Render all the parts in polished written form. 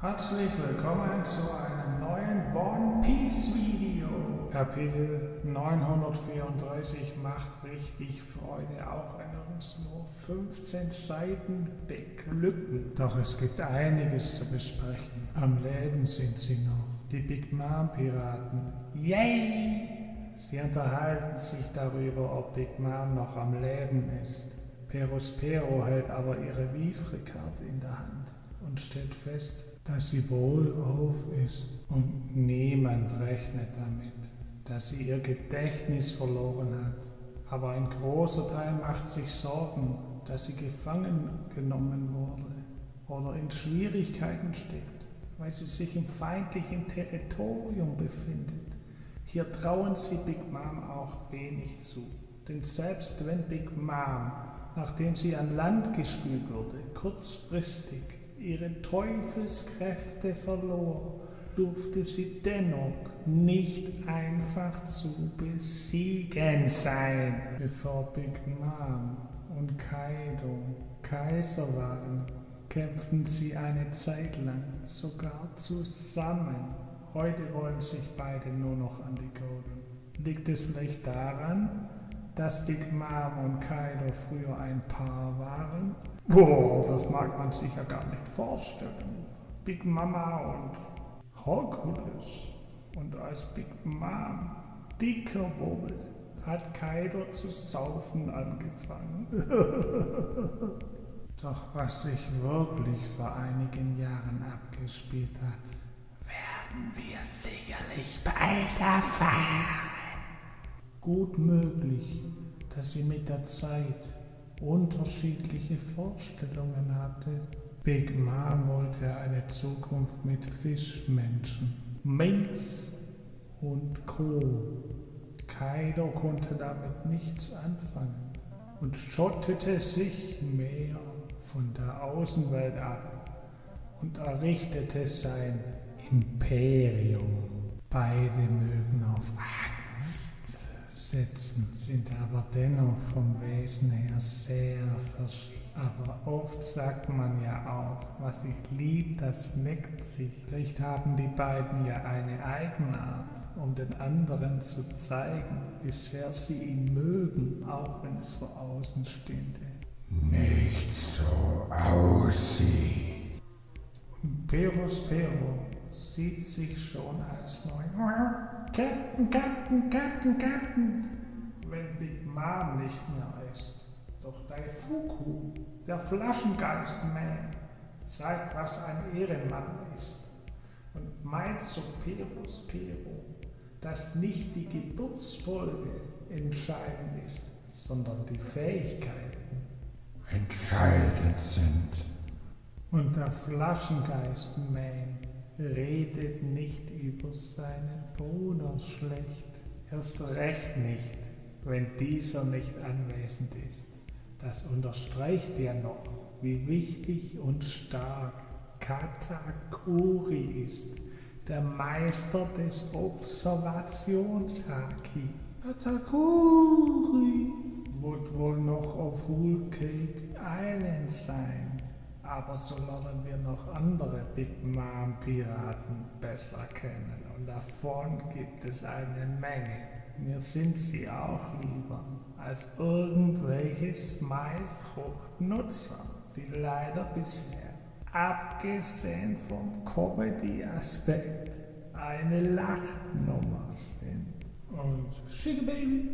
Herzlich willkommen zu einem neuen One Piece Video. Kapitel 934 macht richtig Freude, auch wenn uns nur 15 Seiten beglücken. Doch es gibt einiges zu besprechen. Am Leben sind sie noch. Die Big Mom Piraten. Yay! Sie unterhalten sich darüber, ob Big Mom noch am Leben ist. Perospero hält aber ihre Vivre-Karte in der Hand und stellt fest, dass sie wohlauf ist. Und niemand rechnet damit, dass sie ihr Gedächtnis verloren hat. Aber ein großer Teil macht sich Sorgen, dass sie gefangen genommen wurde oder in Schwierigkeiten steckt, weil sie sich im feindlichen Territorium befindet. Hier trauen sie Big Mom auch wenig zu. Denn selbst wenn Big Mom, nachdem sie an Land gespült wurde, kurzfristig ihre Teufelskräfte verlor, durfte sie dennoch nicht einfach zu besiegen sein. Bevor Big Mom und Kaido Kaiser waren, kämpften sie eine Zeit lang sogar zusammen. Heute wollen sich beide nur noch an die Gurgel. Liegt es vielleicht daran, dass Big Mom und Kaido früher ein Paar waren? Boah, das mag man sich ja gar nicht vorstellen. Big Mama und Hercules. Und als Big Mom dicker wurde, hat Kaido zu saufen angefangen. Doch was sich wirklich vor einigen Jahren abgespielt hat, werden wir sicherlich bald erfahren. Gut möglich, dass sie mit der Zeit unterschiedliche Vorstellungen hatte. Big Mom wollte eine Zukunft mit Fischmenschen, Minks und Co. Kaido konnte damit nichts anfangen und schottete sich mehr von der Außenwelt ab und errichtete sein Imperium. Beide mögen auf Angst setzen, sind aber dennoch vom Wesen her sehr verschieden. Aber oft sagt man ja auch, was sich liebt, das neckt sich. Vielleicht haben die beiden ja eine Eigenart, um den anderen zu zeigen, wie sehr sie ihn mögen, auch wenn es vor außen stünde. Nicht so aussieht. Perospero sieht sich schon als neuen Captain, wenn Big Mom nicht mehr ist. Doch Daifuku, der Flaschengeist-Man, zeigt, was ein Ehrenmann ist und meint zu Perospero, dass nicht die Geburtsfolge entscheidend ist, sondern die Fähigkeiten Entscheidend sind. Und der Flaschengeist-Man redet nicht über seinen Bruder schlecht, erst recht nicht, wenn dieser nicht anwesend ist. Das unterstreicht ja noch, wie wichtig und stark Katakuri ist, der Meister des Observationshaki. Katakuri wird wohl noch auf Whole Cake Island sein. Aber so lernen wir noch andere Big Mom Piraten besser kennen und davon gibt es eine Menge. Mir sind sie auch lieber als irgendwelche Smile-Frucht-Nutzer, die leider bisher, abgesehen vom Comedy-Aspekt, eine Lachnummer sind. Und Shiggy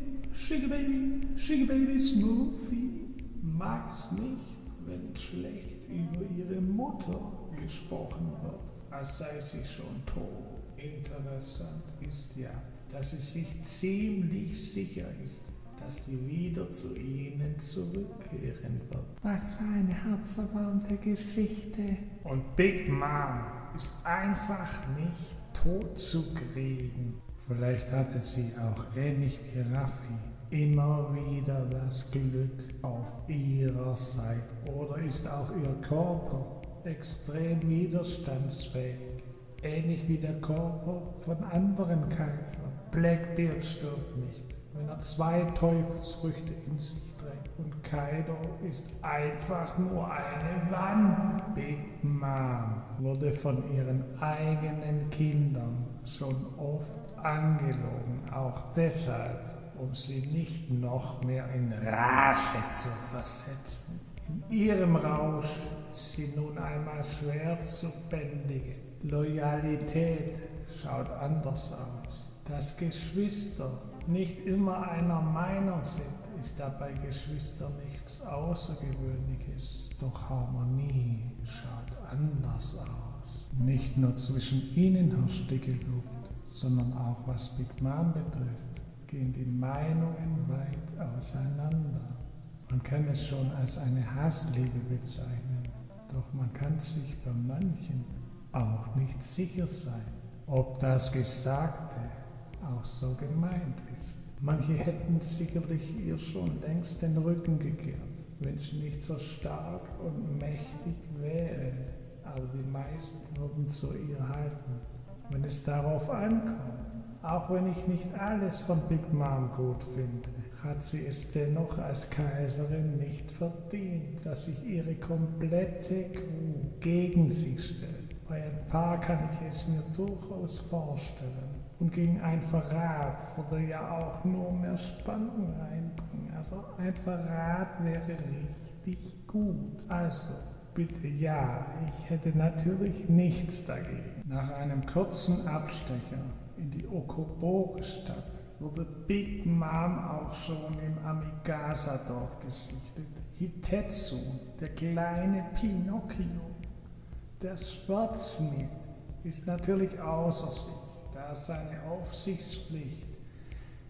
Baby Smoothie mag es nicht, wenn schlecht über ihre Mutter gesprochen wird, als sei sie schon tot. Interessant ist ja, dass sie sich ziemlich sicher ist, dass sie wieder zu ihnen zurückkehren wird. Was für eine herzerwärmende Geschichte. Und Big Mom ist einfach nicht tot zu kriegen. Vielleicht hatte sie auch ähnlich wie Raffi immer wieder das Glück auf ihrer Seite. Oder ist auch ihr Körper extrem widerstandsfähig, ähnlich wie der Körper von anderen Kaisern. Blackbeard stirbt nicht, wenn er 2 Teufelsfrüchte in sich trägt. Und Hokkaido ist einfach nur eine Wand. Big Mom wurde von ihren eigenen Kindern schon oft angelogen, auch deshalb, um sie nicht noch mehr in Rage zu versetzen. In ihrem Rausch ist sie nun einmal schwer zu bändigen. Loyalität schaut anders aus. Dass Geschwister nicht immer einer Meinung sind, ist dabei Geschwister nichts Außergewöhnliches. Doch Harmonie schaut anders aus. Nicht nur zwischen ihnen herrscht dicke Luft, sondern auch was Big Mom betrifft, gehen die Meinungen weit auseinander. Man kann es schon als eine Hassliebe bezeichnen, doch man kann sich bei manchen auch nicht sicher sein, ob das Gesagte auch so gemeint ist. Manche hätten sicherlich ihr schon längst den Rücken gekehrt, wenn sie nicht so stark und mächtig wäre, aber die meisten würden zu ihr halten, wenn es darauf ankommt. Auch wenn ich nicht alles von Big Mom gut finde, hat sie es dennoch als Kaiserin nicht verdient, dass sich ihre komplette Crew gegen sie stellt. Bei ein paar kann ich es mir durchaus vorstellen. Und gegen ein Verrat würde ja auch nur mehr Spannung reinbringen. Also ein Verrat wäre richtig gut. Also bitte ja, ich hätte natürlich nichts dagegen. Nach einem kurzen Abstecher in die Okobore-Stadt wurde Big Mom auch schon im Amigasa-Dorf gesichtet. Hitetsu, der kleine Pinocchio, der Schwarzschmied, ist natürlich außer sich, da er seine Aufsichtspflicht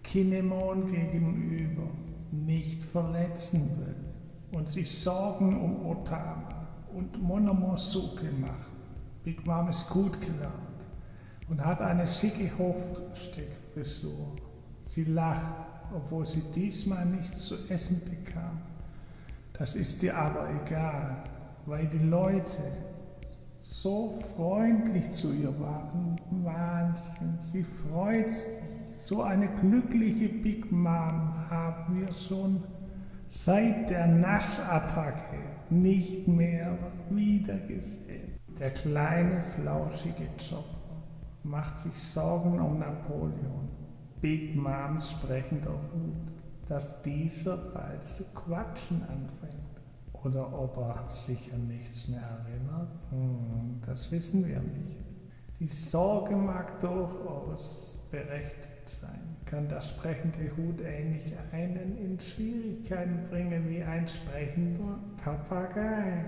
Kinemon gegenüber nicht verletzen will und sich Sorgen um Otama und Monomosuke macht. Big Mom ist gut gelaunt und hat eine schicke Hofsteckfrisur. Sie lacht, obwohl sie diesmal nichts zu essen bekam. Das ist ihr aber egal, weil die Leute so freundlich zu ihr waren. Wahnsinn, sie freut sich. So eine glückliche Big Mom haben wir schon seit der Naschattacke nicht mehr wiedergesehen. Der kleine, flauschige Chopper macht sich Sorgen um Napoleon. Big Moms sprechen Hut, dass dieser bald zu quatschen anfängt. Oder ob er sich an nichts mehr erinnert, das wissen wir nicht. Die Sorge mag durchaus berechtigt sein. Kann der sprechende Hut ähnlich einen in Schwierigkeiten bringen wie ein sprechender Papagei?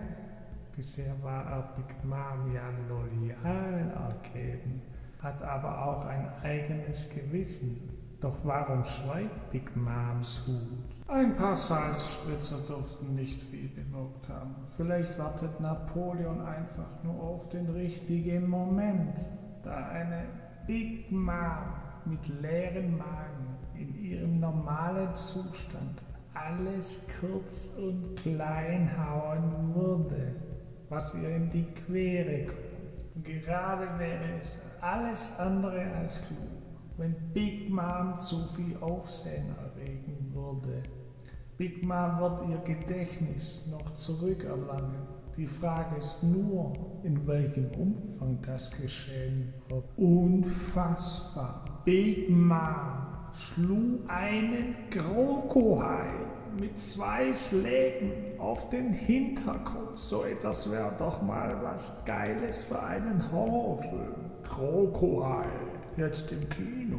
Bisher war er Big Mom ja loyal ergeben, hat aber auch ein eigenes Gewissen. Doch warum schweigt Big Moms Hut? Ein paar Salzspritzer durften nicht viel bewirkt haben. Vielleicht wartet Napoleon einfach nur auf den richtigen Moment, da eine Big Mom mit leeren Magen in ihrem normalen Zustand alles kurz und klein hauen würde, was ihr in die Quere kommt. Und gerade wäre es alles andere als klug, wenn Big Mom zu viel Aufsehen erregen würde. Big Mom wird ihr Gedächtnis noch zurückerlangen. Die Frage ist nur, in welchem Umfang das geschehen wird. Unfassbar. Big Mom schlug einen Krokohai mit 2 Schlägen auf den Hinterkopf. So etwas wäre doch mal was Geiles für einen Horrorfilm. Krokohai, jetzt im Kino.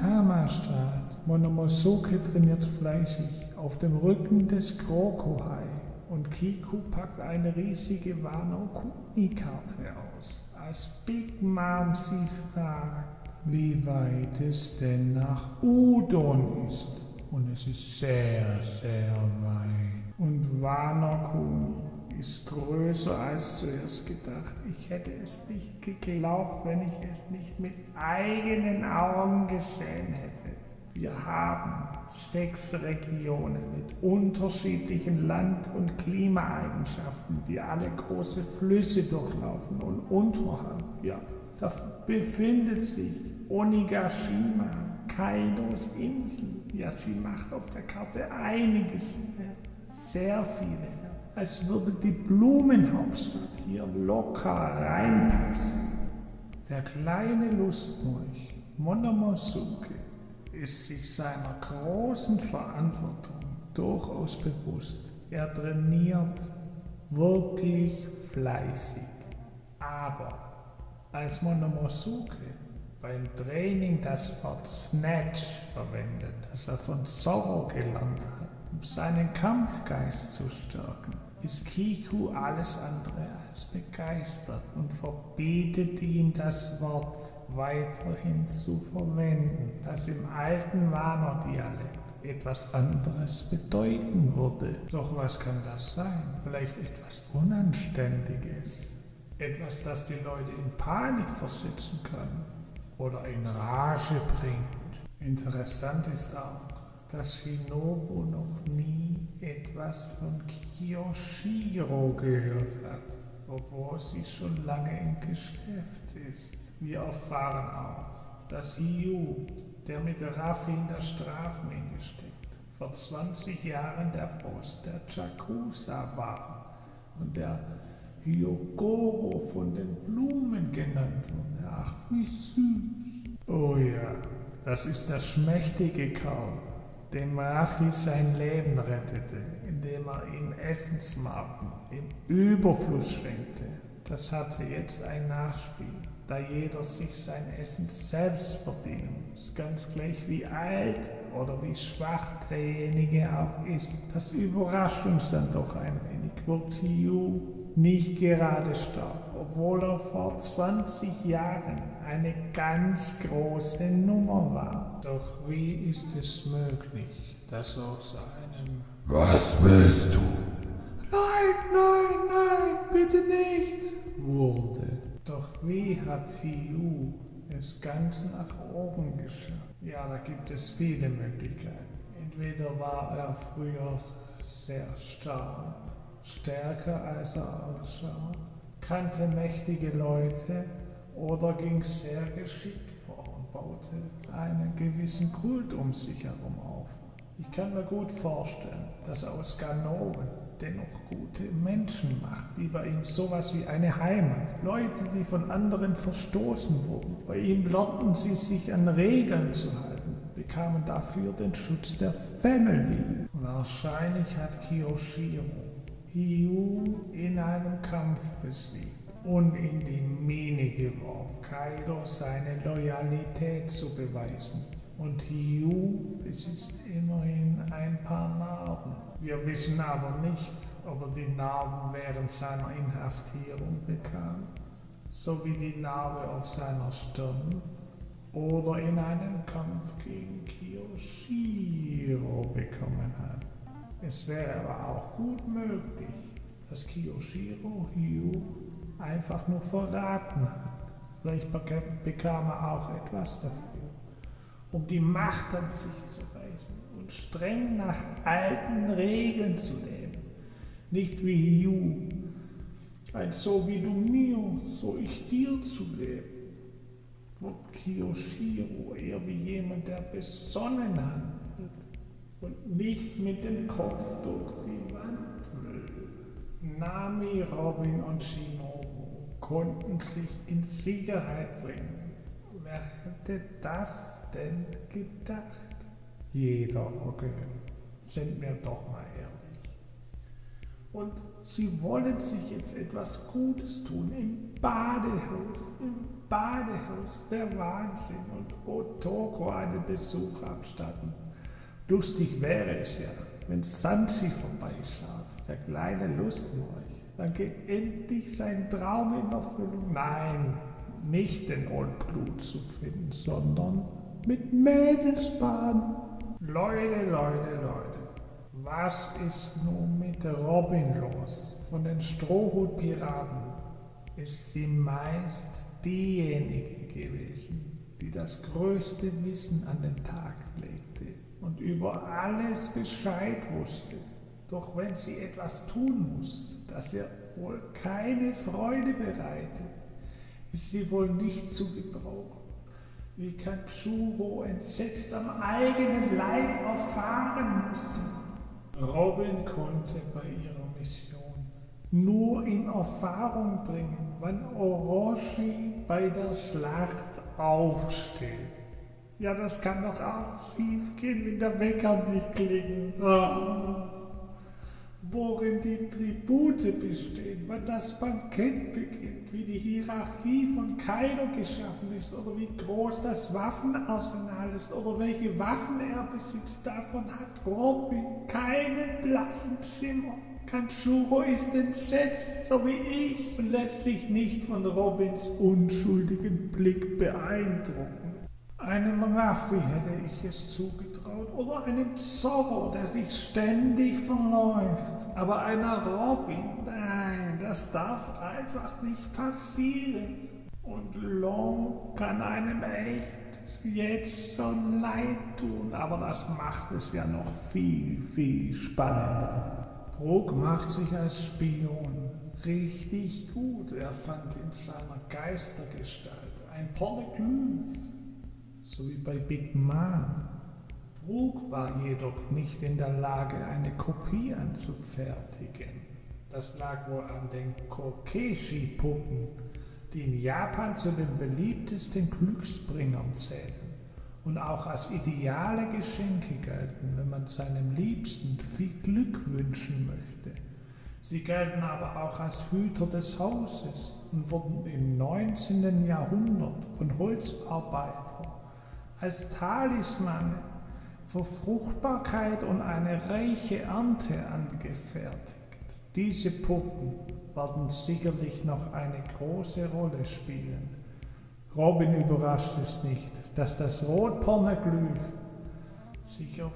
Hammerstart. Monomosuke trainiert fleißig auf dem Rücken des Krokohai und Kiku packt eine riesige Wano Kuni-Karte aus, als Big Mom sie fragt, wie weit es denn nach Udon ist. Und es ist sehr, sehr weit. Und Wano Kuni ist größer als zuerst gedacht. Ich hätte es nicht geglaubt, wenn ich es nicht mit eigenen Augen gesehen hätte. Wir haben 6 Regionen mit unterschiedlichen Land- und Klimaeigenschaften, die alle große Flüsse durchlaufen und unterhalb, ja, da befindet sich Onigashima, Kaidos Insel. Ja, sie macht auf der Karte einiges her. Sehr viele her. Als würde die Blumenhauptstadt hier locker reinpassen. Der kleine Lustmolch Monomosuke ist sich seiner großen Verantwortung durchaus bewusst. Er trainiert wirklich fleißig. Aber als Monomosuke beim Training das Wort Snatch verwendet, das er von Zorro gelernt hat, um seinen Kampfgeist zu stärken, ist Kiku alles andere als begeistert und verbietet ihm das Wort weiterhin zu verwenden, das im alten Wano-Dialekt etwas anderes bedeuten würde. Doch was kann das sein? Vielleicht etwas Unanständiges? Etwas, das die Leute in Panik versetzen kann oder in Rage bringt. Interessant ist auch, dass Shinobu noch nie etwas von Kiyoshiro gehört hat, obwohl sie schon lange im Geschäft ist. Wir erfahren auch, dass Hiyu, der mit Raffi in der Strafmine steckt, vor 20 Jahren der Boss der Yakuza war und der Hyogoro von den Blumen genannt wurde. Ach, wie süß. Oh ja, das ist der schmächtige Kerl, dem Raffi sein Leben rettete, indem er ihm Essensmarken im Überfluss schenkte. Das hatte jetzt ein Nachspiel, da jeder sich sein Essen selbst verdienen muss, ganz gleich wie alt oder wie schwach derjenige auch ist. Das überrascht uns dann doch ein wenig. Wird Hiyu nicht gerade stark, obwohl er vor 20 Jahren eine ganz große Nummer war. Doch wie ist es möglich, dass aus einem Was willst du? Nein, nein, nein, bitte nicht, wurde. Doch wie hat Hiyu es ganz nach oben geschafft? Ja, da gibt es viele Möglichkeiten. Entweder war er früher sehr stark, stärker als er aussah, kannte mächtige Leute oder ging sehr geschickt vor und baute einen gewissen Kult um sich herum auf. Ich kann mir gut vorstellen, dass aus Ganoven dennoch gute Menschen macht, die bei ihm sowas wie eine Heimat, Leute, die von anderen verstoßen wurden. Bei ihm lernten sie sich an Regeln zu halten, bekamen dafür den Schutz der Family. Wahrscheinlich hat Kiyoshiro Hiyu in einem Kampf besiegt und in die Mine geworfen, Kaido seine Loyalität zu beweisen. Und Hiyu besitzt immerhin ein paar Narben. Wir wissen aber nicht, ob er die Narben während seiner Inhaftierung bekam, sowie die Narbe auf seiner Stirn oder in einem Kampf gegen Kiyoshiro bekommen hat. Es wäre aber auch gut möglich, dass Kiyoshiro Hiyu einfach nur verraten hat. Vielleicht bekam er auch etwas dafür, um die Macht an sich zu reißen und streng nach alten Regeln zu leben. Nicht wie Hiyu, ein so wie du mir, so ich dir zu leben. Wird Kiyoshiro eher wie jemand, der besonnen handelt und nicht mit dem Kopf durch die Wand will. Nami, Robin und Shinobu konnten sich in Sicherheit bringen. Wer hätte das denn gedacht? Jeder, okay, sind wir doch mal ehrlich. Und sie wollen sich jetzt etwas Gutes tun im Badehaus, der Wahnsinn, und Otoko einen Besuch abstatten. Lustig wäre es ja, wenn Sanji vorbeischaut, der kleine Lustmolch, dann geht endlich sein Traum in Erfüllung. Nein, nicht den Old Blue zu finden, sondern mit Mädelsbahn. Leute, was ist nun mit Robin los? Von den Strohhutpiraten ist sie meist diejenige gewesen, die das größte Wissen an den Tag legte und über alles Bescheid wusste. Doch wenn sie etwas tun muss, das ihr wohl keine Freude bereitet, ist sie wohl nicht zu gebrauchen. wie Kanjuro entsetzt am eigenen Leib erfahren musste. Robin konnte bei ihrer Mission nur in Erfahrung bringen, wann Orochi bei der Schlacht aufsteht. Ja, das kann doch auch schief gehen, wenn der Wecker nicht klingelt. Worin die Tribute bestehen, wann das Bankett beginnt, wie die Hierarchie von Kaido geschaffen ist oder wie groß das Waffenarsenal ist oder welche Waffen er besitzt, davon hat Robin keinen blassen Schimmer. Kanjuro ist entsetzt, so wie ich, und lässt sich nicht von Robins unschuldigen Blick beeindrucken. Einem Raffi hätte ich es zugetraut oder einem Zorro, der sich ständig verläuft. Aber einer Robin, nein, das darf einfach nicht passieren. Und Long kann einem echt jetzt schon leid tun, aber das macht es ja noch viel, viel spannender. Brook macht sich als Spion richtig gut. Er fand in seiner Geistergestalt ein Pornoglyph, so wie bei Big Mom. Brook war jedoch nicht in der Lage, eine Kopie anzufertigen. Das lag wohl an den Kokeshi-Puppen, die in Japan zu den beliebtesten Glücksbringern zählen und auch als ideale Geschenke gelten, wenn man seinem Liebsten viel Glück wünschen möchte. Sie gelten aber auch als Hüter des Hauses und wurden im 19. Jahrhundert von Holzarbeitern als Talismane für Fruchtbarkeit und eine reiche Ernte angefertigt. Diese Puppen werden sicherlich noch eine große Rolle spielen. Robin überrascht es nicht, dass das Rotpornoglyph sich auf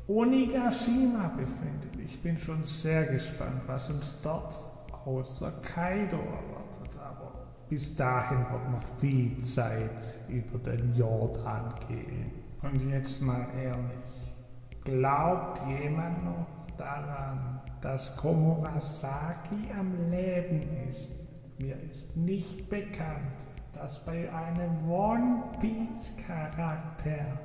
Onigashima befindet. Ich bin schon sehr gespannt, was uns dort außer Kaido erwartet, aber bis dahin wird noch viel Zeit über den Jordan gehen. Und jetzt mal ehrlich, glaubt jemand noch daran, dass Komurasaki am Leben ist? Mir ist nicht bekannt, dass bei einem One Piece Charakter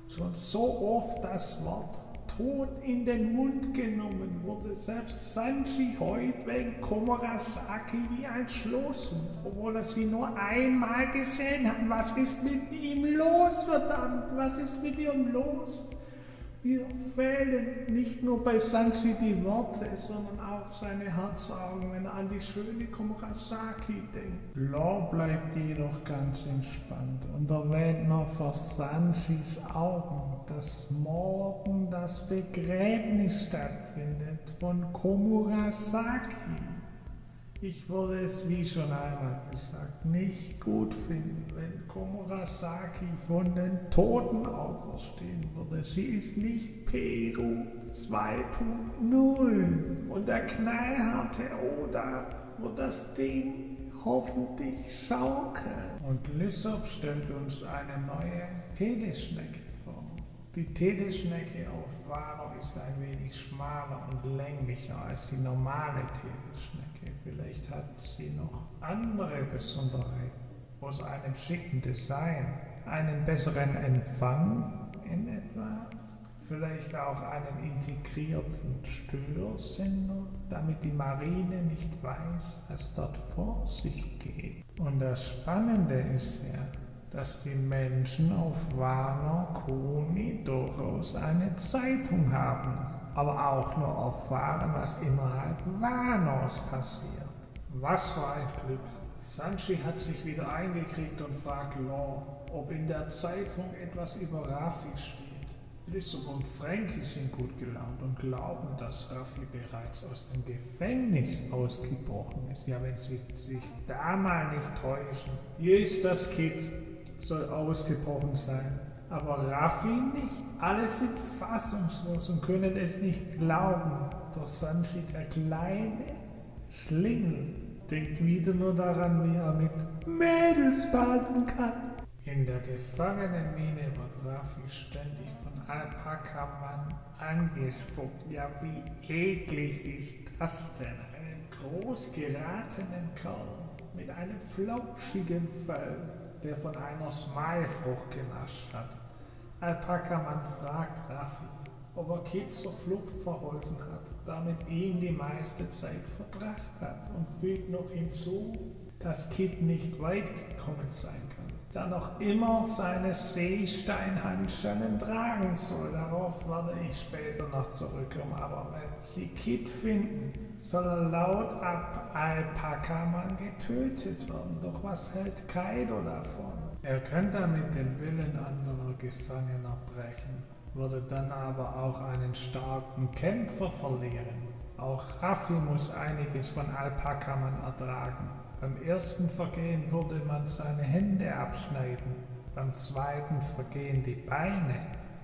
schon so oft das Wort Tod in den Mund genommen wurde. Selbst Sanji heult wegen Komurasaki wie ein Schlossen, obwohl er sie nur einmal gesehen hat. Was ist mit ihm los, verdammt? Was ist mit ihm los? Mir fehlen nicht nur bei Sanji die Worte, sondern auch seine Herzaugen, wenn er an die schöne Komurasaki denkt. Law bleibt jedoch ganz entspannt und erwähnt noch vor Sanjis Augen, dass morgen das Begräbnis stattfindet von Komurasaki. Ich würde es, wie schon einmal gesagt, nicht gut finden, wenn Komurasaki von den Toten auferstehen würde. Sie ist nicht Peru 2.0 und der knallharte Oda wird das Ding hoffentlich schaukeln. Und Lysop stellt uns eine neue Teleschnecke vor. Die Teleschnecke auf Wano ist ein wenig schmaler und länglicher als die normale Teleschnecke. Vielleicht hat sie noch andere Besonderheiten aus einem schicken Design, einen besseren Empfang in etwa, vielleicht auch einen integrierten Störsender, damit die Marine nicht weiß, was dort vor sich geht. Und das Spannende ist ja, dass die Menschen auf Wano Kuni durchaus eine Zeitung haben, aber auch nur erfahren, was innerhalb Wanos passiert. Was für ein Glück! Sanji hat sich wieder eingekriegt und fragt Law, ob in der Zeitung etwas über Raffi steht. Lysop und Frankie sind gut gelaunt und glauben, dass Raffi bereits aus dem Gefängnis ausgebrochen ist. Ja, wenn sie sich da mal nicht täuschen. Yes, das Kind soll ausgebrochen sein, aber Raffi nicht. Alle sind fassungslos und können es nicht glauben. Doch Sanji, der kleine Schlingel, denkt wieder nur daran, wie er mit Mädels baden kann. In der Gefangenenmine wird Raffi ständig von Alpaka-Mann angespuckt. Ja, wie eklig ist das denn? Einen groß geratenen Kerl mit einem flauschigen Fell der von einer Smile-Frucht genascht hat. Alpaka-Mann fragt Raffi, ob er Kid zur Flucht verholfen hat, damit ihm die meiste Zeit verbracht hat, und fügt noch hinzu, dass Kid nicht weit gekommen sein kann, da noch immer seine Seesteinhandschellen tragen soll. Darauf werde ich später noch zurückkommen, aber wenn sie Kid finden, soll er laut Alpaka-Mann getötet werden. Doch was hält Kaido davon? Er könnte damit den Willen anderer Gefangener brechen, würde dann aber auch einen starken Kämpfer verlieren. Auch Raffi muss einiges von Alpaka-Mann ertragen. Beim ersten Vergehen würde man seine Hände abschneiden, beim zweiten Vergehen die Beine.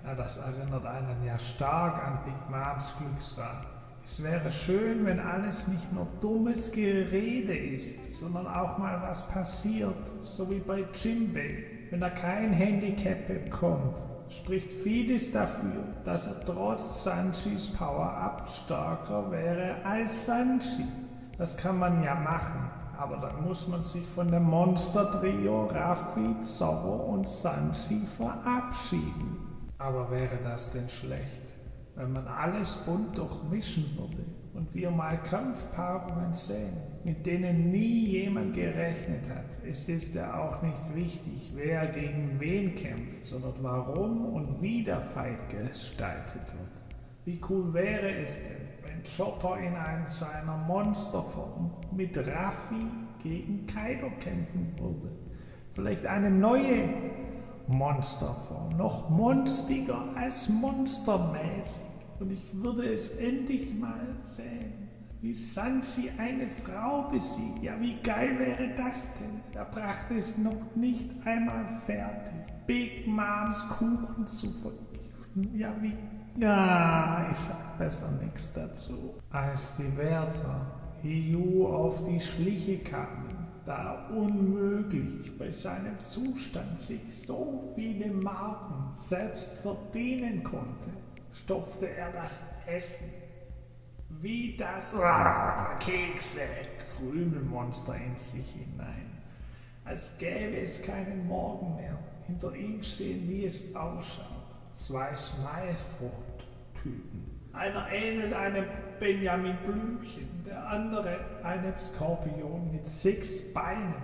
Ja, das erinnert einen ja stark an Big Moms Glücksrad. Es wäre schön, wenn alles nicht nur dummes Gerede ist, sondern auch mal was passiert, so wie bei Jinbei. Wenn er kein Handicap bekommt, spricht vieles dafür, dass er trotz Sanjis Power-Up stärker wäre als Sanji. Das kann man ja machen, aber dann muss man sich von dem Monster-Trio Raffi, Zorro und Sanji verabschieden. Aber wäre das denn schlecht, wenn man alles bunt durchmischen würde und wir mal Kampfpaarungen sehen, mit denen nie jemand gerechnet hat? Es ist ja auch nicht wichtig, wer gegen wen kämpft, sondern warum und wie der Fight gestaltet wird. Wie cool wäre es denn, wenn Chopper in seiner Monsterform mit Raffi gegen Kaido kämpfen würde? Vielleicht eine neue Monsterform, noch monstiger als monstermäßig. Und ich würde es endlich mal sehen, wie Sanji eine Frau besiegt. Ja, wie geil wäre das denn? Er brachte es noch nicht einmal fertig, Big Moms Kuchen zu vergiften. Ja, wie... Ja, ich sag besser nichts dazu. Als die Wärter Hiyu auf die Schliche kamen, da er unmöglich bei seinem Zustand sich so viele Marken selbst verdienen konnte, stopfte er das Essen wie das Kekse Krümelmonster in sich hinein. Als gäbe es keinen Morgen mehr. Hinter ihm stehen, wie es ausschaut, 2 Smile-Fruchttypen. Einer ähnelt einem Benjamin Blümchen, der andere einem Skorpion mit 6 Beinen.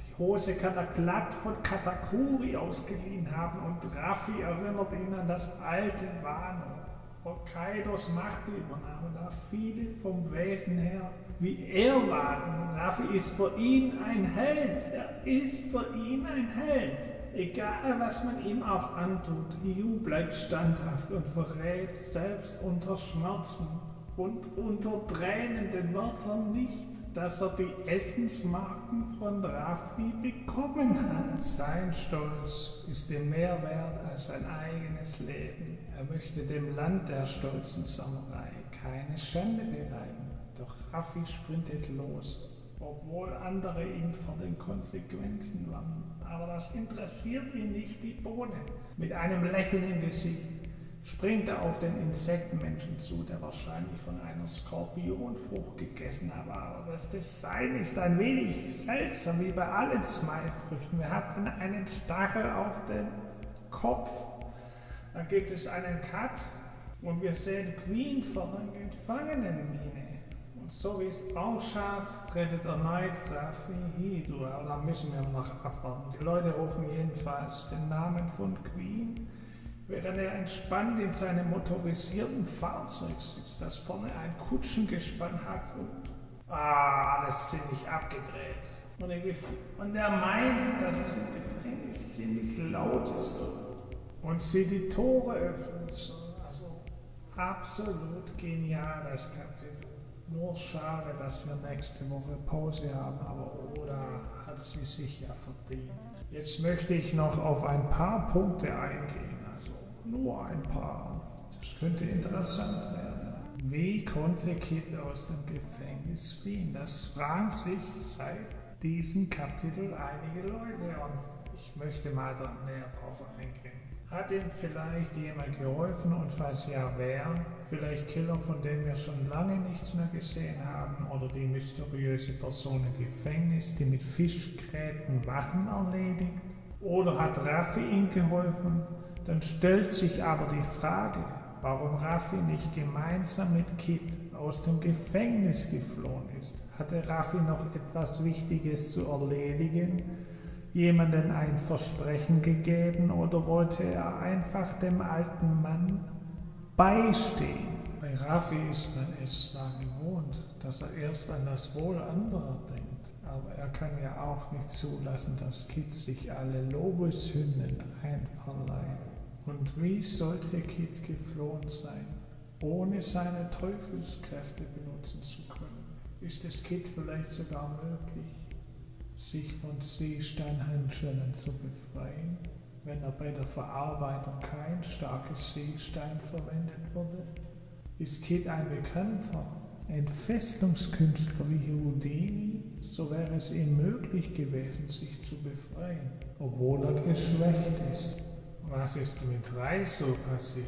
Die Hose kann er glatt von Katakuri ausgeliehen haben und Raffi erinnert ihn an das alte Wano. Von Kaidos Machtübernahme, da viele vom Wesen her wie er waren. Raffi ist für ihn ein Held. Er ist für ihn ein Held. Egal, was man ihm auch antut, Hiyu bleibt standhaft und verrät selbst unter Schmerzen und unter Tränen den Wörtern nicht, dass er die Essensmarken von Raffi bekommen hat. Sein Stolz ist ihm mehr wert als sein eigenes Leben. Er möchte dem Land der stolzen Samurai keine Schande bereiten. Doch Raffi sprintet los, obwohl andere ihn vor den Konsequenzen warnen. Aber das interessiert ihn nicht die Bohne. Mit einem Lächeln im Gesicht springt er auf den Insektenmenschen zu, der wahrscheinlich von einer Skorpionfrucht gegessen hat. Aber das Design ist ein wenig seltsam, wie bei allen Smile-Früchten. Wir hatten einen Stachel auf dem Kopf, dann gibt es einen Cut und wir sehen Queen vor einer Gefangenenmine. Und so wie es ausschaut, rettet erneut Raffi Hiyu. Aber da müssen wir noch abwarten. Die Leute rufen jedenfalls den Namen von Queen, während er entspannt in seinem motorisierten Fahrzeug sitzt, das vorne ein Kutschengespann hat und alles ziemlich abgedreht. Und er meint, dass es im Gefängnis ziemlich laut ist und sie die Tore öffnen soll. Also absolut genial, das Kapitel. Nur schade, dass wir nächste Woche Pause haben, aber Oda hat sie sich ja verdient. Jetzt möchte ich noch auf ein paar Punkte eingehen, also nur ein paar. Das könnte interessant werden. Wie konnte Kid aus dem Gefängnis fliehen? Das fragen sich seit diesem Kapitel einige Leute und ich möchte mal näher drauf eingehen. Hat ihm vielleicht jemand geholfen und falls ja, wer? Vielleicht Killer, von denen wir schon lange nichts mehr gesehen haben oder die mysteriöse Person im Gefängnis, die mit Fischgräten Wachen erledigt? Oder hat Raffi ihm geholfen? Dann stellt sich aber die Frage, warum Raffi nicht gemeinsam mit Kit aus dem Gefängnis geflohen ist. Hatte Raffi noch etwas Wichtiges zu erledigen? Jemanden ein Versprechen gegeben oder wollte er einfach dem alten Mann beistehen? Bei Raffi ist man es zwar gewohnt, dass er erst an das Wohl anderer denkt, aber er kann ja auch nicht zulassen, dass Kit sich alle Lobeshymnen einverleihen. Und wie sollte Kit geflohen sein, ohne seine Teufelskräfte benutzen zu können? Ist es Kit vielleicht sogar möglich, sich von Seesteinhandschellen zu befreien, wenn er bei der Verarbeitung kein starkes Seestein verwendet wurde? Ist Kit ein bekannter Entfesselungskünstler wie Houdini, so wäre es ihm möglich gewesen, sich zu befreien, obwohl er geschwächt ist. Was ist mit Reiso passiert?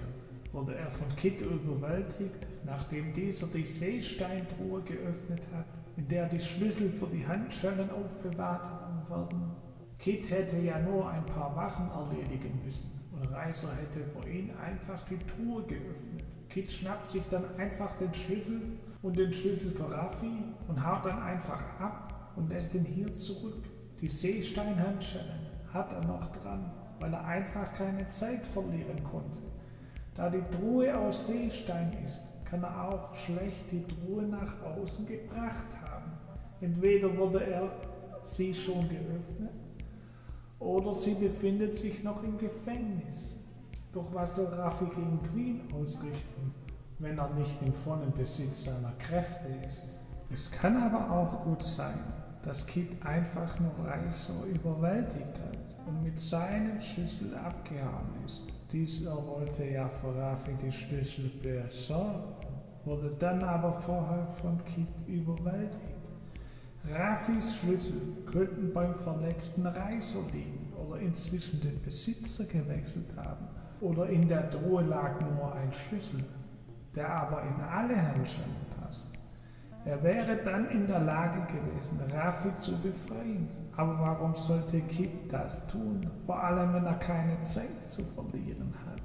Wurde er von Kit überwältigt, nachdem dieser die Seesteintruhe geöffnet hat, in der die Schlüssel für die Handschellen aufbewahrt werden? Kit hätte ja nur ein paar Wachen erledigen müssen und Reiso hätte für ihn einfach die Truhe geöffnet. Kit schnappt sich dann einfach den Schlüssel und den Schlüssel für Raffi und haut dann einfach ab und lässt ihn hier zurück. Die Seesteinhandschellen hat er noch dran, weil er einfach keine Zeit verlieren konnte. Da die Truhe aus Seestein ist, kann er auch schlecht die Truhe nach außen gebracht haben. Entweder wurde er sie schon geöffnet oder sie befindet sich noch im Gefängnis. Doch was soll Raffi gegen Queen ausrichten, wenn er nicht im vollen Besitz seiner Kräfte ist? Es kann aber auch gut sein, dass Kit einfach nur Reiso überwältigt hat und mit seinem Schlüssel abgehauen ist. Dieser wollte ja für Raffi die Schlüssel besorgen, wurde dann aber vorher von Kit überwältigt. Raffis Schlüssel könnten beim verletzten Reiso liegen oder inzwischen den Besitzer gewechselt haben. Oder in der Truhe lag nur ein Schlüssel, der aber in alle Handschellen passt. Er wäre dann in der Lage gewesen, Raffi zu befreien. Aber warum sollte Kit das tun? Vor allem, wenn er keine Zeit zu verlieren hat.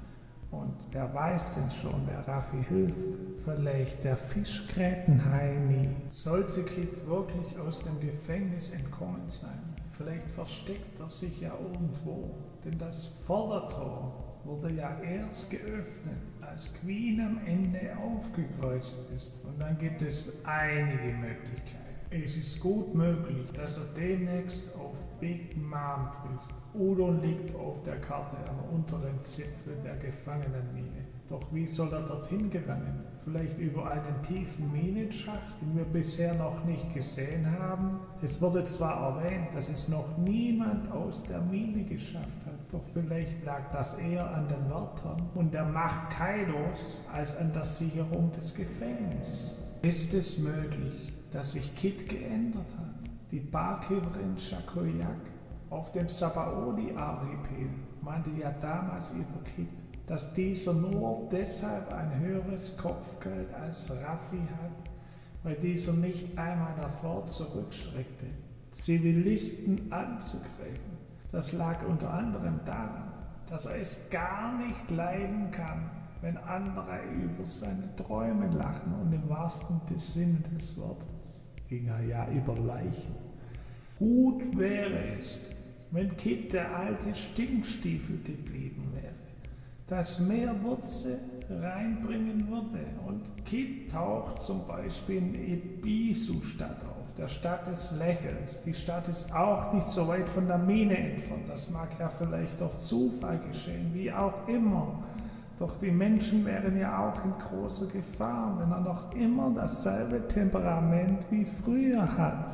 Und wer weiß denn schon, wer Raffi hilft? Vielleicht der Fischgrätenheini. Sollte Kit wirklich aus dem Gefängnis entkommen sein? Vielleicht versteckt er sich ja irgendwo. Denn das Vordertor wurde ja erst geöffnet, als Queen am Ende aufgekreuzt ist. Und dann gibt es einige Möglichkeiten. Es ist gut möglich, dass er demnächst auf Big Mom trifft. Udon liegt auf der Karte am unteren Zipfel der Gefangenenmine. Doch wie soll er dorthin gelangen? Vielleicht über einen tiefen Minenschacht, den wir bisher noch nicht gesehen haben? Es wurde zwar erwähnt, dass es noch niemand aus der Mine geschafft hat, doch vielleicht lag das eher an den Wärtern und der Macht Kaidos als an der Sicherung des Gefängnisses. Ist es möglich, dass sich Kit geändert hat? Die Barkeeperin Chakoyak auf dem Sabaody-Archipel meinte ja damals über Kit, dass dieser nur deshalb ein höheres Kopfgeld als Raffi hat, weil dieser nicht einmal davor zurückschreckte, Zivilisten anzugreifen. Das lag unter anderem daran, dass er es gar nicht leiden kann, wenn andere über seine Träume lachen und im wahrsten Sinne des Wortes ging er ja über Leichen. Gut wäre es, wenn Kit der alte Stinkstiefel geblieben wäre, das mehr Würze reinbringen würde. Und Kit taucht zum Beispiel in Ebisu-Stadt auf, der Stadt des Lächelns. Die Stadt ist auch nicht so weit von der Mine entfernt. Das mag ja vielleicht durch Zufall geschehen, wie auch immer. Doch die Menschen wären ja auch in großer Gefahr, wenn er noch immer dasselbe Temperament wie früher hat.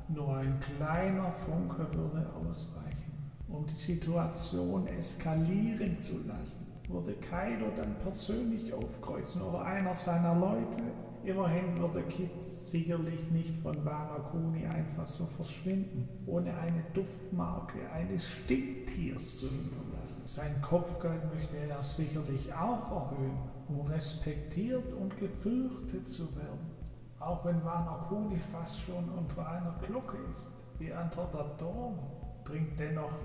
Nur ein kleiner Funke würde ausreichen, um die Situation eskalieren zu lassen. Würde Kaido dann persönlich aufkreuzen oder einer seiner Leute? Immerhin würde Kit sicherlich nicht von Wano Kuni einfach so verschwinden, ohne eine Duftmarke eines Stinktiers zu hinterlassen. lassen. Sein Kopfgeld möchte er sicherlich auch erhöhen, um respektiert und gefürchtet zu werden. Auch wenn Wano Kuni fast schon unter einer Glocke ist, wie unter der Dom, dringt dennoch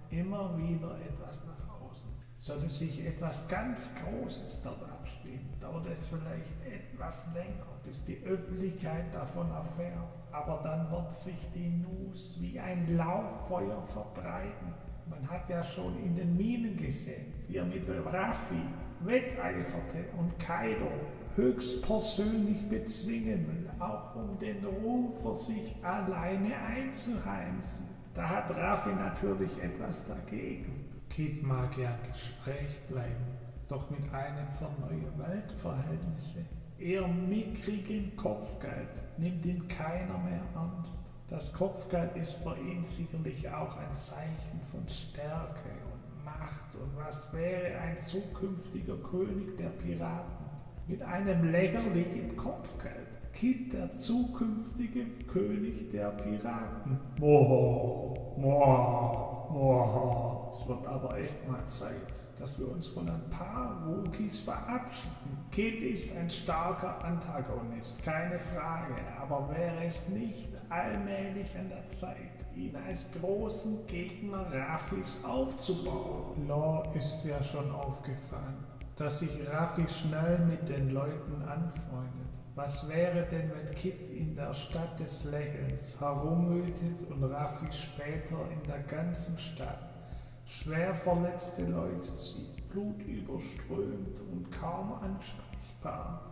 immer wieder etwas nach außen. Sollte sich etwas ganz Großes dort abspielen, dauert es vielleicht etwas länger, bis die Öffentlichkeit davon erfährt. Aber dann wird sich die News wie ein Lauffeuer verbreiten. Man hat ja schon in den Minen gesehen, wie er mit Raffi wetteiferte und Kaido höchstpersönlich bezwingen will, auch um den Ruhm für sich alleine einzuheimsen. Da hat Raffi natürlich etwas dagegen. Kid mag ja im Gespräch bleiben, doch mit einem für neue Weltverhältnisse. Eher mickrigen Kopfgeld nimmt ihn keiner mehr ernst. Das Kopfgeld ist für ihn sicherlich auch ein Zeichen von Stärke und Macht. Und was wäre ein zukünftiger König der Piraten mit einem lächerlichen Kopfgeld? Kid, der zukünftige König der Piraten. Es wird aber echt mal Zeit, dass wir uns von ein paar Wookies verabschieden. Kid ist ein starker Antagonist, keine Frage, aber wäre es nicht allmählich an der Zeit, ihn als großen Gegner Raffis aufzubauen? Law ist ja schon aufgefallen, dass sich Raffi schnell mit den Leuten anfreundet. Was wäre denn, wenn Kid in der Stadt des Lächelns herumwütet und Raffi später in der ganzen Stadt schwer verletzte Leute sieht, blutüberströmt und kaum ansprechbar,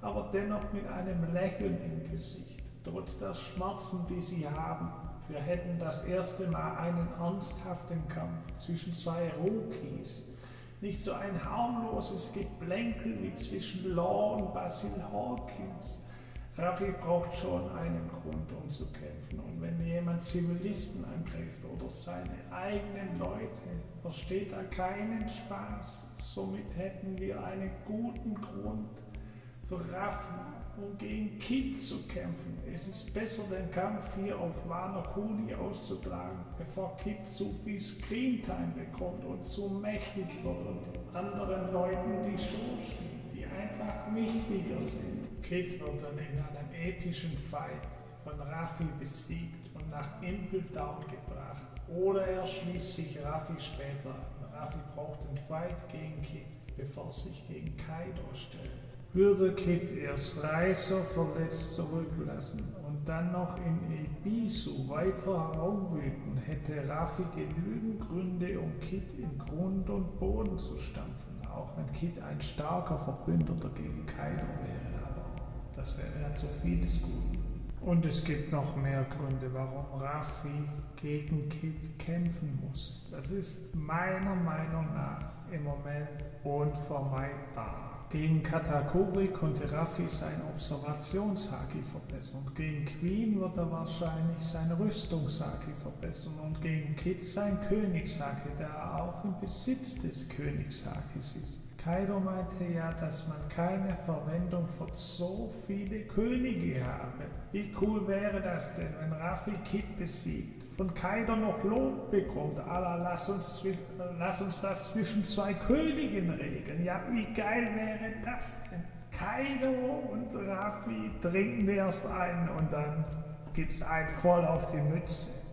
aber dennoch mit einem Lächeln im Gesicht, trotz der Schmerzen, die sie haben. Wir hätten das erste Mal einen ernsthaften Kampf zwischen zwei Rookies. Nicht so ein harmloses Geplänkel wie zwischen Law und Basil Hawkins. Raffi braucht schon einen Grund, um zu kämpfen. Und wenn jemand Zivilisten angreift oder seine eigenen Leute, versteht er keinen Spaß. Somit hätten wir einen guten Grund für Raffi, um gegen Kid zu kämpfen. Es ist besser, den Kampf hier auf Wano Kuni auszutragen, bevor Kid zu viel Screentime bekommt und zu mächtig wird und anderen Leuten die Show schiebt, die einfach wichtiger sind. Kid wird dann in einem epischen Fight von Raffi besiegt und nach Impel Down gebracht. Oder er schließt sich Raffi später an. Raffi braucht den Fight gegen Kid, bevor er sich gegen Kaido stellt. Würde Kid erst Reiser verletzt zurücklassen und dann noch in Ebisu weiter herumwüten, hätte Raffi genügend Gründe, um Kid in Grund und Boden zu stampfen, auch wenn Kid ein starker Verbündeter gegen Kaido wäre, aber das wäre ja zu viel des Guten. Und es gibt noch mehr Gründe, warum Raffi gegen Kid kämpfen muss. Das ist meiner Meinung nach im Moment unvermeidbar. Gegen Katakuri konnte Raffi sein Observationshaki verbessern. Gegen Queen wird er wahrscheinlich sein Rüstungshaki verbessern und gegen Kid sein Königshaki, da er auch im Besitz des Königshakis ist. Kaido meinte ja, dass man keine Verwendung für so viele Könige habe. Wie cool wäre das denn, wenn Raffi Kid besiegt, von Kaido noch Lob bekommt, lass uns das zwischen zwei Königen regeln. Ja, wie geil wäre das denn? Kaido und Raffi trinken erst ein und dann gibt's einen voll auf die Mütze.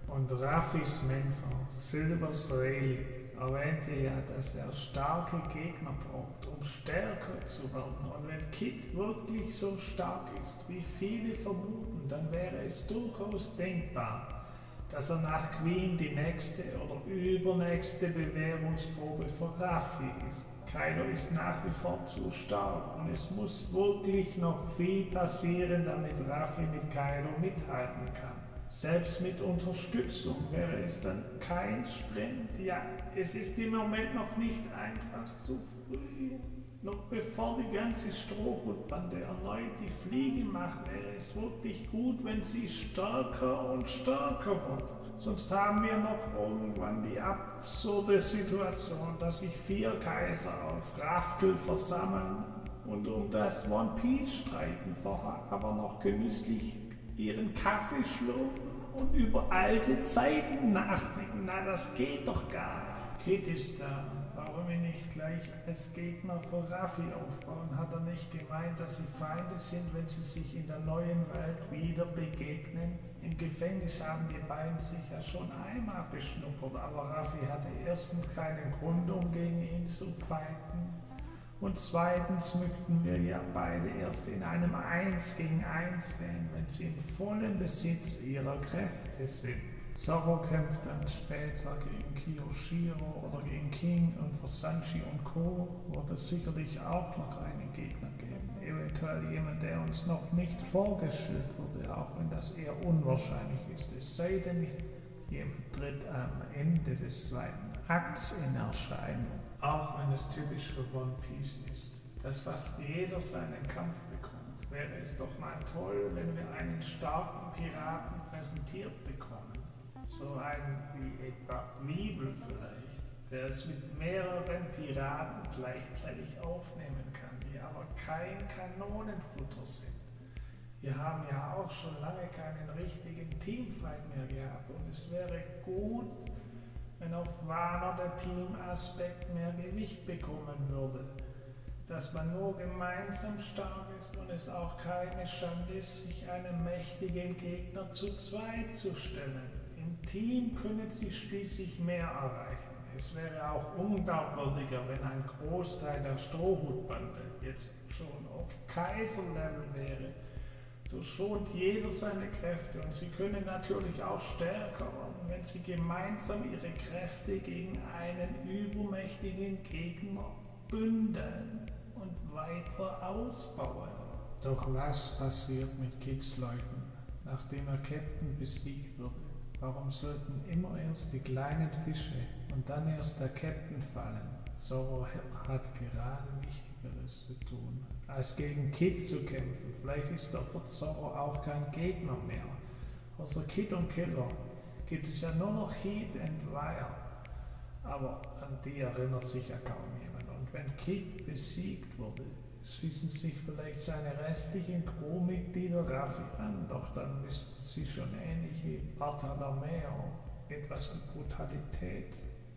Und Raffis Mentor, Silver Rayleigh, erwähnte ja, dass er starke Gegner braucht, um stärker zu werden. Und wenn Kid wirklich so stark ist, wie viele vermuten, dann wäre es durchaus denkbar, dass er nach Queen die nächste oder übernächste Bewährungsprobe für Raffi ist. Kaido ist nach wie vor zu stark und es muss wirklich noch viel passieren, damit Raffi mit Kaido mithalten kann. Selbst mit Unterstützung wäre es dann kein Sprint. Ja, es ist im Moment noch nicht einfach so früh. Noch bevor die ganze Strohhutbande erneut die Fliege macht, wäre es wirklich gut, wenn sie stärker und stärker wird. Sonst haben wir noch irgendwann die absurde Situation, dass sich 4 Kaiser auf Raftel versammeln und um das One Piece streiten, vorher aber noch genüsslich ihren Kaffee schlürfen und über alte Zeiten nachdenken. Na, das geht doch gar nicht. Kid ist da. Warum ihn nicht gleich als Gegner für Raffi aufbauen? Hat er nicht gemeint, dass sie Feinde sind, wenn sie sich in der neuen Welt wieder begegnen? Im Gefängnis haben die beiden sich ja schon einmal beschnuppert, aber Raffi hatte erstens keinen Grund, um gegen ihn zu fighten. Und zweitens möchten wir ja beide erst in einem 1 gegen 1 sehen, wenn sie im vollen Besitz ihrer Kräfte sind. Zorro kämpft dann später gegen Kiyoshiro oder gegen King, und für Sanji und Co. wird es sicherlich auch noch einen Gegner geben. Eventuell jemand, der uns noch nicht vorgestellt wurde, auch wenn das eher unwahrscheinlich ist. Es sei denn, jemand tritt am Ende des zweiten Akts in Erscheinung. Auch wenn es typisch für One Piece ist, dass fast jeder seinen Kampf bekommt, wäre es doch mal toll, wenn wir einen starken Piraten präsentiert bekommen. So einen wie etwa Weevil vielleicht, der es mit mehreren Piraten gleichzeitig aufnehmen kann, die aber kein Kanonenfutter sind. Wir haben ja auch schon lange keinen richtigen Teamfight mehr gehabt, und es wäre gut, wenn auf Wano der Teamaspekt mehr Gewicht bekommen würde. Dass man nur gemeinsam stark ist und es auch keine Schande ist, sich einem mächtigen Gegner zu zweit zu stellen. Im Team können sie schließlich mehr erreichen. Es wäre auch unglaubwürdiger, wenn ein Großteil der Strohhutbande jetzt schon auf Kaiserlevel wäre. So schont jeder seine Kräfte, und sie können natürlich auch stärker werden, wenn sie gemeinsam ihre Kräfte gegen einen übermächtigen Gegner bündeln und weiter ausbauen. Doch was passiert mit Kids Leuten, nachdem er Captain besiegt wurde? Warum sollten immer erst die kleinen Fische und dann erst der Captain fallen? Zorro hat gerade Wichtigeres zu tun, als gegen Kid zu kämpfen. Vielleicht ist doch für Zorro auch kein Gegner mehr. Außer Kid und Killer gibt es ja nur noch Heat and Wire. Aber an die erinnert sich ja kaum jemand. Und wenn Kid besiegt wurde, schließen sich vielleicht seine restlichen Crewmitglieder Raffi an, doch dann müssten sie schon ähnlich wie Bartolomeo etwas mit Brutalität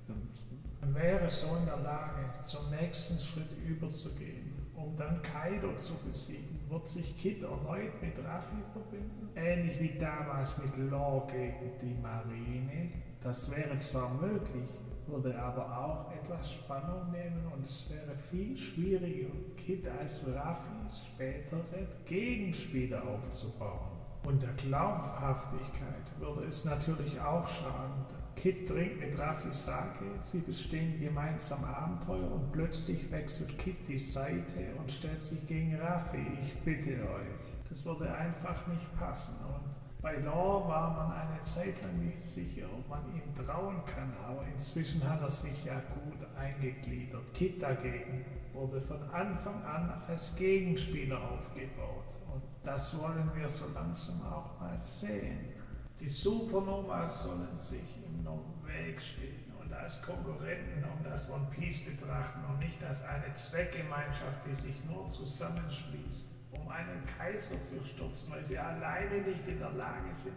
nutzen. Man wäre so in der Lage, zum nächsten Schritt überzugehen, um dann Kaido zu besiegen. Wird sich Kid erneut mit Raffi verbinden? Ähnlich wie damals mit Law gegen die Marine. Das wäre zwar möglich, würde aber auch etwas Spannung nehmen, und es wäre viel schwieriger, Kid als Raffis spätere Gegenspieler aufzubauen. Und der Glaubhaftigkeit würde es natürlich auch schaden. Kid trinkt mit Raffi Sake, sie bestehen gemeinsam Abenteuer, und plötzlich wechselt Kid die Seite und stellt sich gegen Raffi. Ich bitte euch. Das würde einfach nicht passen. Und bei Law war man eine Zeit lang nicht sicher, ob man ihm trauen kann, aber inzwischen hat er sich ja gut eingegliedert. Kid dagegen wurde von Anfang an als Gegenspieler aufgebaut, und das wollen wir so langsam auch mal sehen. Die Supernovas sollen sich im Weg stehen und als Konkurrenten um das One Piece betrachten und nicht als eine Zweckgemeinschaft, die sich nur zusammenschließt, um einen Kaiser zu stürzen, weil sie alleine nicht in der Lage sind,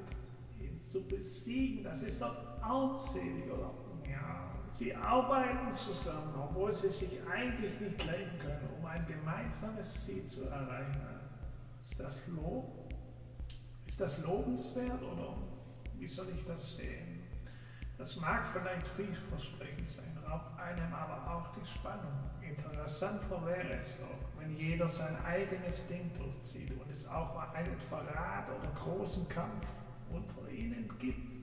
ihn zu besiegen. Das ist doch armselig, oder? Ja, sie arbeiten zusammen, obwohl sie sich eigentlich nicht leiden können, um ein gemeinsames Ziel zu erreichen. Ist das Lob? Ist das lobenswert, oder wie soll ich das sehen? Das mag vielleicht vielversprechend sein, raubt einem aber auch die Spannung. Interessanter wäre es doch, wenn jeder sein eigenes Ding durchzieht und es auch mal einen Verrat oder großen Kampf unter ihnen gibt.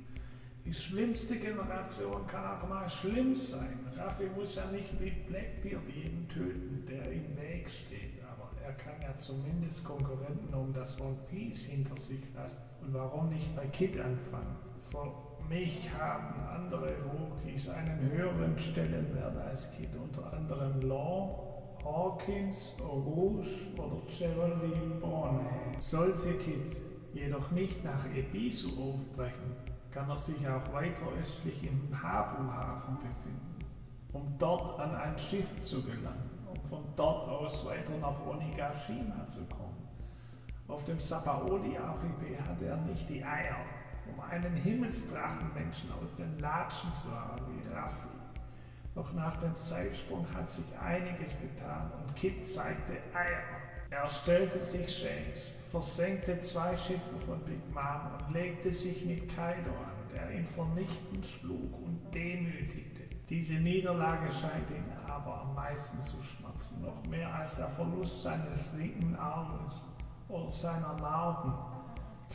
Die schlimmste Generation kann auch mal schlimm sein. Raffi muss ja nicht wie Blackbeard jeden töten, der im Weg steht, aber er kann ja zumindest Konkurrenten um das One Piece hinter sich lassen. Und warum nicht bei Kid anfangen? Für mich haben andere Rookies einen höheren Stellenwert als Kid, unter anderem Law, Hawkins, Rouge oder Cheverly Borne. Sollte Kid jedoch nicht nach Ebisu aufbrechen, kann er sich auch weiter östlich im Habu-Hafen befinden, um dort an ein Schiff zu gelangen und von dort aus weiter nach Onigashima zu kommen. Auf dem Sabaody-Archipel hatte er nicht die Eier, um einen Himmelsdrachenmenschen aus den Latschen zu haben wie Raffi. Doch nach dem Zeitsprung hat sich einiges getan und Kid zeigte Eier. Er stellte sich Shanks, versenkte 2 Schiffe von Big Mom und legte sich mit Kaido an, der ihn vernichtend schlug und demütigte. Diese Niederlage scheint ihn aber am meisten zu schmerzen, noch mehr als der Verlust seines linken Armes oder seiner Narben.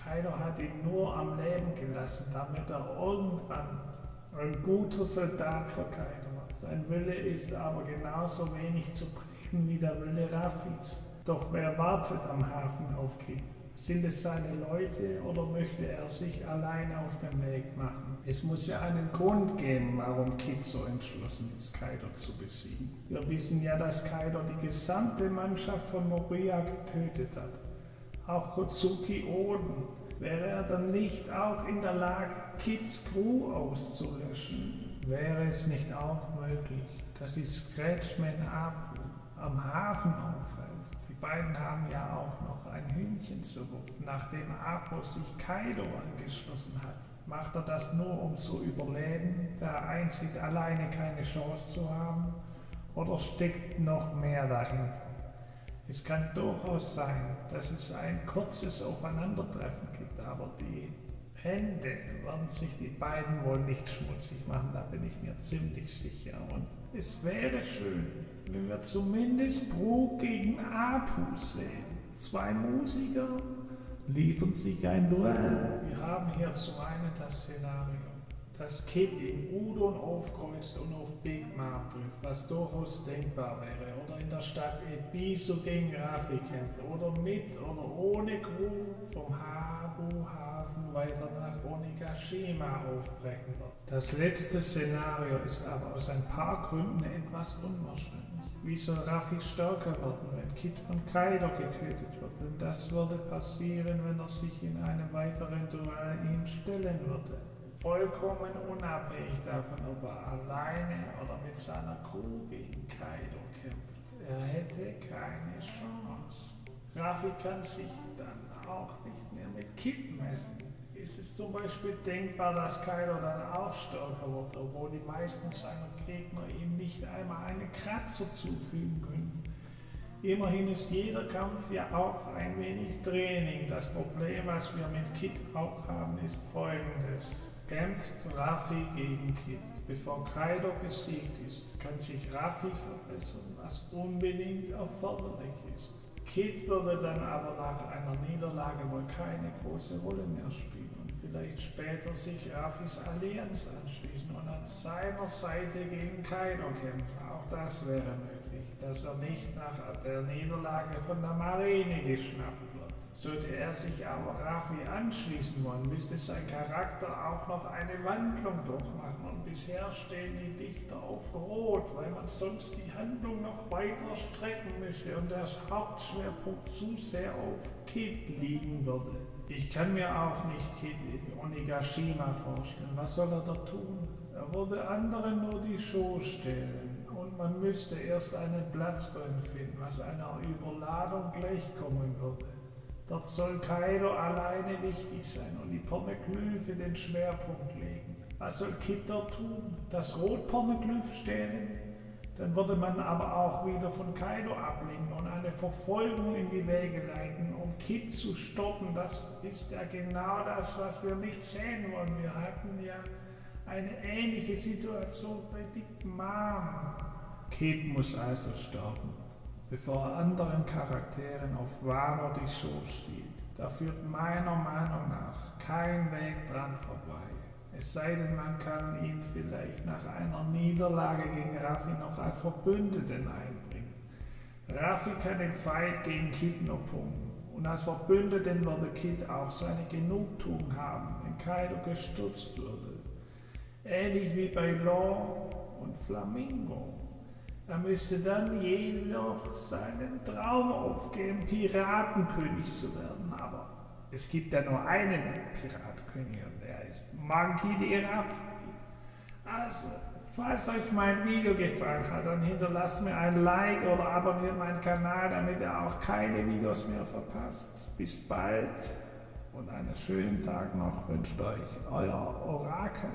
Kaido hat ihn nur am Leben gelassen, damit er irgendwann ein guter Soldat für Kaido wird. Sein Wille ist aber genauso wenig zu brechen wie der Wille Ruffys. Doch wer wartet am Hafen auf Kid? Sind es seine Leute oder möchte er sich alleine auf den Weg machen? Es muss ja einen Grund geben, warum Kid so entschlossen ist, Kaido zu besiegen. Wir wissen ja, dass Kaido die gesamte Mannschaft von Moria getötet hat. Auch Kozuki Oden. Wäre er dann nicht auch in der Lage, Kids Crew auszulöschen? Wäre es nicht auch möglich, dass sich Scratchman Apu am Hafen aufhält? Die beiden haben ja auch noch ein Hühnchen zu rufen. Nachdem Apu sich Kaido angeschlossen hat, macht er das nur, um zu überleben, da einzig alleine keine Chance zu haben? Oder steckt noch mehr dahinter? Es kann durchaus sein, dass es ein kurzes Aufeinandertreffen gibt, aber die Hände werden sich die beiden wohl nicht schmutzig machen, da bin ich mir ziemlich sicher. Und es wäre schön, wenn wir zumindest Brook gegen Apu sehen. 2 Musiker liefern sich ein Duell. Wir haben hier zum einen das Szenario, dass Kid in Udon aufkreuzt und auf Big Mom trifft, was durchaus denkbar wäre. Oder in der Stadt Ebisu gegen Ruffy kämpft. Oder mit oder ohne Crew vom Habu-Hafen weiter nach Onigashima aufbrechen wird. Das letzte Szenario ist aber aus ein paar Gründen etwas unwahrscheinlich. Wie soll Ruffy stärker werden, wenn Kid von Kaido getötet wird? Denn das würde passieren, wenn er sich in einem weiteren Duell ihm stellen würde. Vollkommen unabhängig davon, ob er alleine oder mit seiner Crew gegen Kaido kämpft. Er hätte keine Chance. Ruffy kann sich dann auch nicht mehr mit Kid messen. Ist es zum Beispiel denkbar, dass Kaido dann auch stärker wird, obwohl die meisten seiner Gegner ihm nicht einmal einen Kratzer zufügen können. Immerhin ist jeder Kampf ja auch ein wenig Training. Das Problem, was wir mit Kid auch haben, ist folgendes. Kämpft Ruffy gegen Kid. Bevor Kaido besiegt ist, kann sich Ruffy verbessern, was unbedingt erforderlich ist. Kid würde dann aber nach einer Niederlage wohl keine große Rolle mehr spielen und vielleicht später sich Ruffys Allianz anschließen und an seiner Seite gegen Kaido kämpfen. Auch das wäre möglich, dass er nicht nach der Niederlage von der Marine geschnappt wird. Sollte er sich aber Ruffy anschließen wollen, müsste sein Charakter auch noch eine Wandlung durchmachen und bisher stehen die Dichter auf Rot, weil man sonst die Handlung noch weiter strecken müsste und der Hauptschwerpunkt zu sehr auf Kid liegen würde. Ich kann mir auch nicht Kid in Onigashima vorstellen. Was soll er da tun? Er würde anderen nur die Show stellen und man müsste erst einen Platz für ihn finden, was einer Überladung gleichkommen würde. Dort soll Kaido alleine wichtig sein und die Poneglyphe den Schwerpunkt legen. Was soll Kid dort tun? Das Rot-Poneglyph stehlen? Dann würde man aber auch wieder von Kaido ablenken und eine Verfolgung in die Wege leiten, um Kid zu stoppen. Das ist ja genau das, was wir nicht sehen wollen. Wir hatten ja eine ähnliche Situation bei Big Mom. Kid muss also sterben, bevor er anderen Charakteren auf Wano die Show steht. Da führt meiner Meinung nach kein Weg dran vorbei. Es sei denn, man kann ihn vielleicht nach einer Niederlage gegen Ruffy noch als Verbündeten einbringen. Ruffy kann den Fight gegen Kid noch punkten. Und als Verbündeten würde Kid auch seine Genugtuung haben, wenn Kaido gestürzt würde. Ähnlich wie bei Law und Flamingo. Er müsste dann jedoch seinen Traum aufgeben, Piratenkönig zu werden. Aber es gibt ja nur einen Piratenkönig und der ist Monkey D. Ruffy. Also, falls euch mein Video gefallen hat, dann hinterlasst mir ein Like oder abonniert meinen Kanal, damit ihr auch keine Videos mehr verpasst. Bis bald und einen schönen Tag noch wünscht euch euer Orakel.